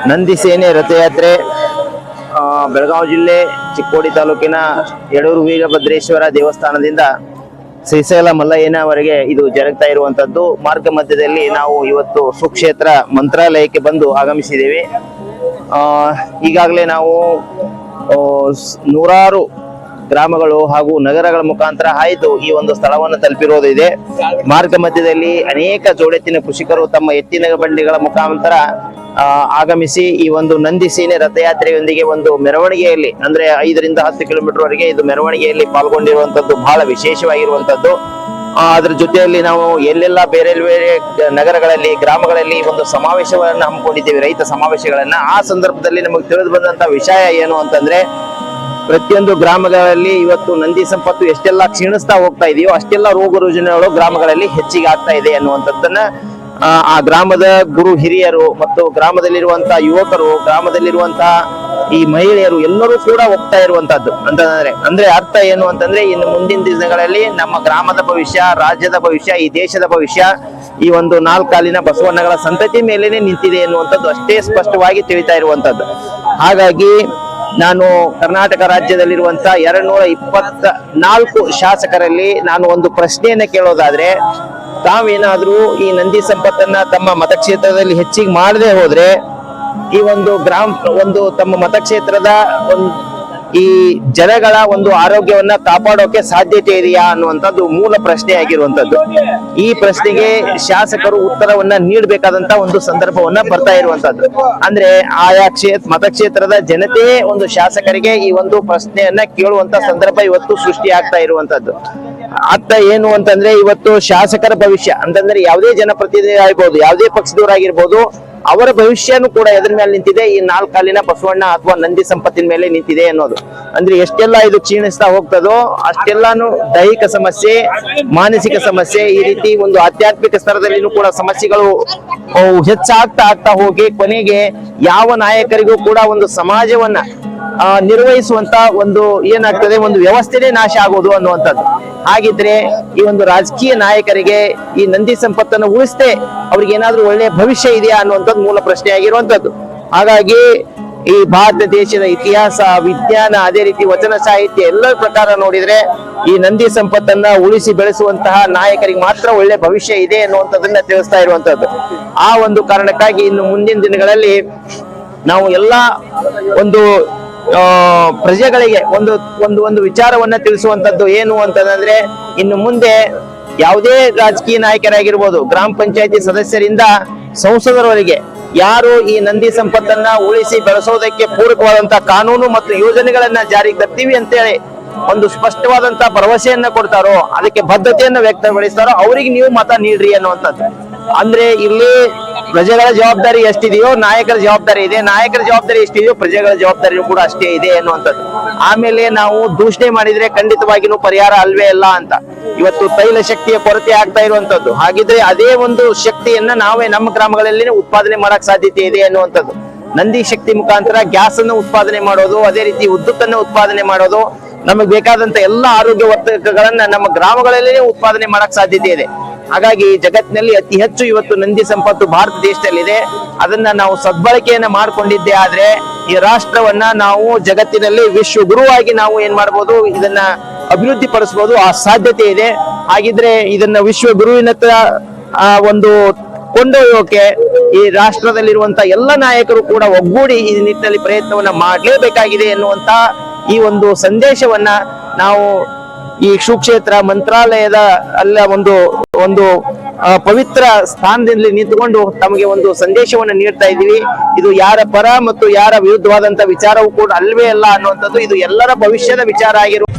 ನಂದಿ ಸೇನೆ ರಥಯಾತ್ರೆ ಬೆಳಗಾವಿ ಜಿಲ್ಲೆ ಚಿಕ್ಕೋಡಿ ತಾಲೂಕಿನ ಯಡೂರು ವೀರಭದ್ರೇಶ್ವರ ದೇವಸ್ಥಾನದಿಂದ ಶ್ರೀಶೈಲ ಮಲ್ಲಯ್ಯನವರೆಗೆ ಇದು ಜರುಗ್ತಾ ಇರುವಂತದ್ದು. ಮಾರ್ಗ ಮಧ್ಯದಲ್ಲಿ ನಾವು ಇವತ್ತು ಸುಕ್ಷೇತ್ರ ಮಂತ್ರಾಲಯಕ್ಕೆ ಬಂದು ಆಗಮಿಸಿದ್ದೇವೆ. ಈಗಾಗಲೇ ನಾವು ನೂರಾರು ಗ್ರಾಮಗಳು ಹಾಗೂ ನಗರಗಳ ಮುಖಾಂತರ ಹಾಯ್ದು ಈ ಒಂದು ಸ್ಥಳವನ್ನು ತಲುಪಿರುವುದಿದೆ. ಮಾರ್ಗ ಮಧ್ಯದಲ್ಲಿ ಅನೇಕ ಜೋಡೆತ್ತಿನ ಕೃಷಿಕರು ತಮ್ಮ ಎತ್ತಿನ ಬಂಡಿಗಳ ಮುಖಾಂತರ ಆಗಮಿಸಿ ಈ ಒಂದು ನಂದಿ ಸೇನೆ ರಥಯಾತ್ರೆಯೊಂದಿಗೆ ಒಂದು ಮೆರವಣಿಗೆಯಲ್ಲಿ ಅಂದ್ರೆ 5 ರಿಂದ 10 ಕಿಲೋಮೀಟರ್ ವರೆಗೆ ಇದು ಮೆರವಣಿಗೆಯಲ್ಲಿ ಪಾಲ್ಗೊಂಡಿರುವಂತದ್ದು ಬಹಳ ವಿಶೇಷವಾಗಿರುವಂತದ್ದು. ಅದ್ರ ಜೊತೆಯಲ್ಲಿ ನಾವು ಎಲ್ಲೆಲ್ಲ ಬೇರೆ ಬೇರೆ ನಗರಗಳಲ್ಲಿ ಗ್ರಾಮಗಳಲ್ಲಿ ಒಂದು ಸಮಾವೇಶವನ್ನ ಹಮ್ಮಿಕೊಂಡಿದ್ದೇವೆ, ರೈತ ಸಮಾವೇಶಗಳನ್ನ. ಆ ಸಂದರ್ಭದಲ್ಲಿ ನಮಗೆ ತಿಳಿದು ಬಂದಂತ ವಿಷಯ ಏನು ಅಂತಂದ್ರೆ, ಪ್ರತಿಯೊಂದು ಗ್ರಾಮಗಳಲ್ಲಿ ಇವತ್ತು ನಂದಿ ಸಂಪತ್ತು ಎಷ್ಟೆಲ್ಲ ಕ್ಷೀಣಿಸ್ತಾ ಹೋಗ್ತಾ ಇದೆಯೋ ಅಷ್ಟೆಲ್ಲ ರೋಗ ರುಜಿನಗಳು ಗ್ರಾಮಗಳಲ್ಲಿ ಹೆಚ್ಚಿಗೆ ಆಗ್ತಾ ಇದೆ ಅನ್ನುವಂಥದ್ದನ್ನ ಆ ಗ್ರಾಮದ ಗುರು ಹಿರಿಯರು ಮತ್ತು ಗ್ರಾಮದಲ್ಲಿರುವಂತಹ ಯುವಕರು, ಗ್ರಾಮದಲ್ಲಿರುವಂತಹ ಈ ಮಹಿಳೆಯರು ಎಲ್ಲರೂ ಕೂಡ ಹೋಗ್ತಾ ಇರುವಂತಹದ್ದು ಅಂದ್ರೆ ಅರ್ಥ ಏನು ಅಂತಂದ್ರೆ, ಇನ್ನು ಮುಂದಿನ ದಿನಗಳಲ್ಲಿ ನಮ್ಮ ಗ್ರಾಮದ ಭವಿಷ್ಯ, ರಾಜ್ಯದ ಭವಿಷ್ಯ, ಈ ದೇಶದ ಭವಿಷ್ಯ ಈ ಒಂದು 4 ಕಾಲಿನ ಬಸವಣ್ಣಗಳ ಸಂತತಿ ಮೇಲೇನೆ ನಿಂತಿದೆ ಎನ್ನುವಂಥದ್ದು ಅಷ್ಟೇ ಸ್ಪಷ್ಟವಾಗಿ ತಿಳಿತಾ ಇರುವಂತದ್ದು. ಹಾಗಾಗಿ ನಾನು ಕರ್ನಾಟಕ ರಾಜ್ಯದಲ್ಲಿರುವಂತಹ 224 ಶಾಸಕರಲ್ಲಿ ನಾನು ಒಂದು ಪ್ರಶ್ನೆಯನ್ನ ಕೇಳೋದಾದ್ರೆ, ತಾವೇನಾದ್ರೂ ಈ ನಂದಿ ಸಂಪತ್ತನ್ನ ತಮ್ಮ ಮತಕ್ಷೇತ್ರದಲ್ಲಿ ಹೆಚ್ಚಿಗೆ ಮಾಡದೆ ಹೋದ್ರೆ ಈ ಒಂದು ತಮ್ಮ ಮತಕ್ಷೇತ್ರದ ಈ ಜನಗಳ ಒಂದು ಆರೋಗ್ಯವನ್ನ ಕಾಪಾಡೋಕೆ ಸಾಧ್ಯತೆ ಇದೆಯಾ ಅನ್ನುವಂಥದ್ದು ಮೂಲ ಪ್ರಶ್ನೆ ಆಗಿರುವಂತದ್ದು. ಈ ಪ್ರಶ್ನೆಗೆ ಶಾಸಕರು ಉತ್ತರವನ್ನ ನೀಡಬೇಕಾದಂತ ಒಂದು ಸಂದರ್ಭವನ್ನ ಬರ್ತಾ ಇರುವಂತದ್ದು. ಅಂದ್ರೆ ಆಯಾ ಮತಕ್ಷೇತ್ರದ ಜನತೆ ಒಂದು ಶಾಸಕರಿಗೆ ಈ ಒಂದು ಪ್ರಶ್ನೆಯನ್ನ ಕೇಳುವಂತ ಸಂದರ್ಭ ಇವತ್ತು ಸೃಷ್ಟಿ ಆಗ್ತಾ ಇರುವಂತದ್ದು. ಅರ್ಥ ಏನು ಅಂತಂದ್ರೆ, ಇವತ್ತು ಶಾಸಕರ ಭವಿಷ್ಯ ಅಂತಂದ್ರೆ ಯಾವುದೇ ಜನಪ್ರತಿನಿಧಿ ಆಗಿರ್ಬೋದು, ಯಾವುದೇ ಪಕ್ಷದವರಾಗಿರ್ಬೋದು, ಅವರ ಭವಿಷ್ಯನೂ ಕೂಡ ಎದ್ರ ಮೇಲೆ ನಿಂತಿದೆ, ಈ 4 ಕಾಲಿನ ಬಸವಣ್ಣ ಅಥವಾ ನಂದಿ ಸಂಪತ್ತಿನ ಮೇಲೆ ನಿಂತಿದೆ ಅನ್ನೋದು. ಅಂದ್ರೆ ಎಷ್ಟೆಲ್ಲ ಇದು ಕ್ಷೀಣಿಸ್ತಾ ಹೋಗ್ತದೋ ಅಷ್ಟೆಲ್ಲಾನು ದೈಹಿಕ ಸಮಸ್ಯೆ, ಮಾನಸಿಕ ಸಮಸ್ಯೆ, ಈ ರೀತಿ ಒಂದು ಆಧ್ಯಾತ್ಮಿಕ ಸ್ತರದಲ್ಲಿನೂ ಕೂಡ ಸಮಸ್ಯೆಗಳು ಹೆಚ್ಚಾಗ್ತಾ ಹೋಗಿ ಕೊನೆಗೆ ಯಾವ ನಾಯಕರಿಗೂ ಕೂಡ ಒಂದು ಸಮಾಜವನ್ನ ನಿರ್ವಹಿಸುವಂತ ಒಂದು ಏನಾಗ್ತದೆ, ಒಂದು ವ್ಯವಸ್ಥೆನೇ ನಾಶ ಆಗೋದು ಅನ್ನುವಂಥದ್ದು. ಹಾಗಿದ್ರೆ ಈ ಒಂದು ರಾಜಕೀಯ ನಾಯಕರಿಗೆ ಈ ನಂದಿ ಸಂಪತ್ತನ್ನು ಉಳಿಸದೆ ಅವ್ರಿಗೆ ಏನಾದ್ರೂ ಒಳ್ಳೆಯ ಭವಿಷ್ಯ ಇದೆಯಾ ಅನ್ನುವಂಥದ್ದು ಮೂಲ ಪ್ರಶ್ನೆ ಆಗಿರುವಂತದ್ದು. ಹಾಗಾಗಿ ಈ ಭಾರತ ದೇಶದ ಇತಿಹಾಸ, ವಿಜ್ಞಾನ, ಅದೇ ರೀತಿ ವಚನ ಸಾಹಿತ್ಯ ಎಲ್ಲರ ಪ್ರಕಾರ ನೋಡಿದ್ರೆ ಈ ನಂದಿ ಸಂಪತ್ತನ್ನ ಉಳಿಸಿ ಬೆಳೆಸುವಂತಹ ನಾಯಕರಿಗೆ ಮಾತ್ರ ಒಳ್ಳೆ ಭವಿಷ್ಯ ಇದೆ ಅನ್ನುವಂಥದ್ದನ್ನ ತಿಳಿಸ್ತಾ ಇರುವಂತದ್ದು. ಆ ಒಂದು ಕಾರಣಕ್ಕಾಗಿ ಇನ್ನು ಮುಂದಿನ ದಿನಗಳಲ್ಲಿ ನಾವು ಎಲ್ಲಾ ಒಂದು ಪ್ರಜೆಗಳಿಗೆ ಒಂದು ವಿಚಾರವನ್ನ ತಿಳಿಸುವಂತದ್ದು ಏನು ಅಂತಂದ್ರೆ, ಇನ್ನು ಮುಂದೆ ಯಾವುದೇ ರಾಜಕೀಯ ನಾಯಕರಾಗಿರ್ಬೋದು, ಗ್ರಾಮ ಪಂಚಾಯತಿ ಸದಸ್ಯರಿಂದ ಸಂಸದರವರೆಗೆ ಯಾರು ಈ ನಂದಿ ಸಂಪತ್ತನ್ನ ಉಳಿಸಿ ಬೆಳೆಸೋದಕ್ಕೆ ಪೂರಕವಾದಂತಹ ಕಾನೂನು ಮತ್ತು ಯೋಜನೆಗಳನ್ನ ಜಾರಿಗೆ ತರ್ತೀವಿ ಅಂತೇಳಿ ಒಂದು ಸ್ಪಷ್ಟವಾದಂತ ಭರವಸೆಯನ್ನ ಕೊಡ್ತಾರೋ, ಅದಕ್ಕೆ ಬದ್ಧತೆಯನ್ನ ವ್ಯಕ್ತಪಡಿಸ್ತಾರೋ ಅವರಿಗೆ ನೀವು ಮತ ನೀಡ್ರಿ ಅನ್ನುವಂಥದ್ದು. ಅಂದ್ರೆ ಇಲ್ಲಿ ಪ್ರಜೆಗಳ ಜವಾಬ್ದಾರಿ ಎಷ್ಟಿದೆಯೋ ನಾಯಕರ ಜವಾಬ್ದಾರಿ ಇದೆ, ನಾಯಕರ ಜವಾಬ್ದಾರಿ ಎಷ್ಟಿದೆಯೋ ಪ್ರಜೆಗಳ ಜವಾಬ್ದಾರಿ ಕೂಡ ಅಷ್ಟೇ ಇದೆ ಅನ್ನುವಂಥದ್ದು. ಆಮೇಲೆ ನಾವು ದೂಷಣೆ ಮಾಡಿದ್ರೆ ಖಂಡಿತವಾಗಿನೂ ಪರಿಹಾರ ಅಲ್ವೇ ಅಲ್ಲ ಅಂತ. ಇವತ್ತು ತೈಲ ಶಕ್ತಿಯ ಕೊರತೆ ಆಗ್ತಾ ಇರುವಂತದ್ದು, ಹಾಗಿದ್ರೆ ಅದೇ ಒಂದು ಶಕ್ತಿಯನ್ನ ನಾವೇ ನಮ್ಮ ಗ್ರಾಮಗಳಲ್ಲಿ ಉತ್ಪಾದನೆ ಮಾಡಕ್ ಸಾಧ್ಯತೆ ಇದೆ ಅನ್ನುವಂಥದ್ದು. ನಂದಿ ಶಕ್ತಿ ಮುಖಾಂತರ ಗ್ಯಾಸ್ ಅನ್ನು ಉತ್ಪಾದನೆ ಮಾಡೋದು, ಅದೇ ರೀತಿ ವಿದ್ಯುತ್ತನ್ನು ಉತ್ಪಾದನೆ ಮಾಡೋದು, ನಮಗೆ ಬೇಕಾದಂತ ಎಲ್ಲ ಆರೋಗ್ಯ ವರ್ಧಕಗಳನ್ನ ನಮ್ಮ ಗ್ರಾಮಗಳಲ್ಲೇ ಉತ್ಪಾದನೆ ಮಾಡಕ್ ಸಾಧ್ಯತೆ ಇದೆ. ಹಾಗಾಗಿ ಜಗತ್ತಿನಲ್ಲಿ ಅತಿ ಹೆಚ್ಚು ಇವತ್ತು ನಂದಿ ಸಂಪತ್ತು ಭಾರತ ದೇಶದಲ್ಲಿದೆ. ಅದನ್ನ ನಾವು ಸದ್ಬಳಕೆಯನ್ನ ಮಾಡ್ಕೊಂಡಿದ್ದೆ ಆದ್ರೆ ಈ ರಾಷ್ಟ್ರವನ್ನ ನಾವು ಜಗತ್ತಿನಲ್ಲಿ ವಿಶ್ವ ಗುರುವಾಗಿ ನಾವು ಏನ್ ಮಾಡ್ಬೋದು, ಇದನ್ನ ಅಭಿವೃದ್ಧಿ ಪಡಿಸಬಹುದು, ಆ ಸಾಧ್ಯತೆ ಇದೆ. ಹಾಗಿದ್ರೆ ಇದನ್ನ ವಿಶ್ವ ಗುರುವಿನತ್ರ ಒಂದು ಕೊಂಡೊಯ್ಯೋಕೆ ಈ ರಾಷ್ಟ್ರದಲ್ಲಿರುವಂತ ಎಲ್ಲ ನಾಯಕರು ಕೂಡ ಒಗ್ಗೂಡಿ ಈ ನಿಟ್ಟಿನಲ್ಲಿ ಪ್ರಯತ್ನವನ್ನ ಮಾಡಲೇಬೇಕಾಗಿದೆ ಎನ್ನುವಂತ ಈ ಒಂದು ಸಂದೇಶವನ್ನ ನಾವು ಈ ಸುಕ್ಷೇತ್ರ ಮಂತ್ರಾಲಯದ ಅಲ್ಲ ಒಂದು ಪವಿತ್ರ ಸ್ಥಾನದಲ್ಲಿ ನಿಂತುಕೊಂಡು ತಮಗೆ ಒಂದು ಸಂದೇಶವನ್ನು ನೀಡ್ತಾ ಇದ್ದೀವಿ. ಇದು ಯಾರ ಪರ ಮತ್ತು ಯಾರ ವಿರುದ್ಧವಾದಂತ ವಿಚಾರವೂ ಕೂಡ ಅಲ್ವೇ ಅಲ್ಲ ಅನ್ನುವಂಥದ್ದು. ಇದು ಎಲ್ಲರ ಭವಿಷ್ಯದ ವಿಚಾರ ಆಗಿರುವ